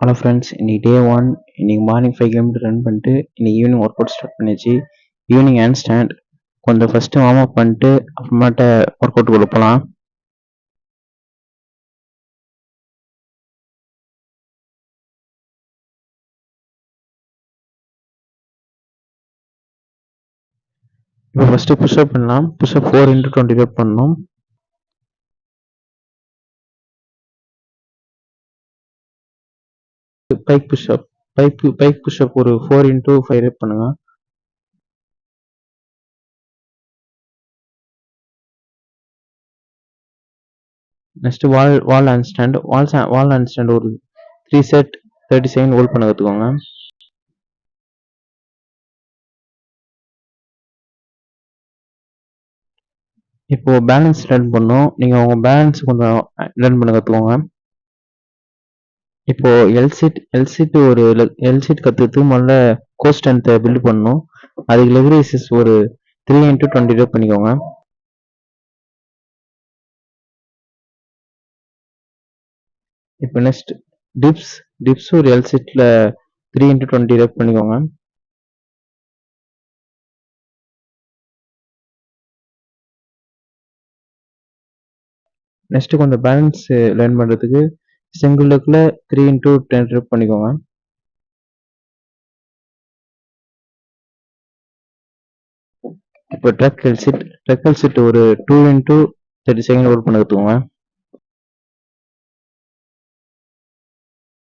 Hello friends, இன்னைக்கு டே 1. இன்னைக்கு morning 5 kilometre run பண்ணிட்டு இன்னைக்கு ஈவினிங் ஒர்க் அவுட் ஸ்டார்ட் பண்ணியாச்சு. ஈவினிங் ஹேண்ட் ஸ்டாண்ட் கொஞ்சம் ஃபஸ்ட்டு வார்ம் அப் பண்ணிட்டு அப்புறமேட்ட ஒர்க் அவுட் கொடுக்கலாம். இப்போ ஃபஸ்ட்டு புஷ்அப் பண்ணலாம். புஷ்அப் 4 into 20 ரெப் பண்ணணும். பைக் புஷ்அப் பைக் புஷ்அப் ஒரு 4 into 5 ரெப் பண்ணுங்க. நெக்ஸ்ட் வால் ஹேண்ட் ஸ்டாண்ட் வால் ஹேண்ட் ஸ்டாண்ட் ஒரு 3 செட் 30 செகண்ட் ஹோல்ட் பண்ண கற்றுக்கோங்க. இப்போ பேலன்ஸ் லேர்ன் பண்ணோம். நீங்கள் உங்கள் பேலன்ஸ் கொஞ்சம் லேர்ன் பண்ண கற்றுக்கோங்க. இப்போ எல்சிட் ஒரு எல்சிட் கற்றுட்டு முதல்ல கோர் ஸ்ட்ரென்த்தை பில்ட் பண்ணணும். அதுக்கு லெக் ரைசஸ் ஒரு 3 into 20 ரெப் பண்ணிக்கோங்க. இப்போ நெக்ஸ்ட் டிப்ஸ் ஒரு எல்சிட்ல 3 into 20 ரெப் பண்ணிக்கோங்க. நெக்ஸ்ட் கொஞ்சம் பேலன்ஸ் லேர்ன் பண்ணுறதுக்கு சிங்கிள் லெக்ல 3 into 10 ரெப் பண்ணிக்கோங்க. இப்போ ட்ரக் எல்சிட் ஒரு 2 into 30 செகண்ட் ஹோல்ட் பண்ண கற்றுக்கோங்க.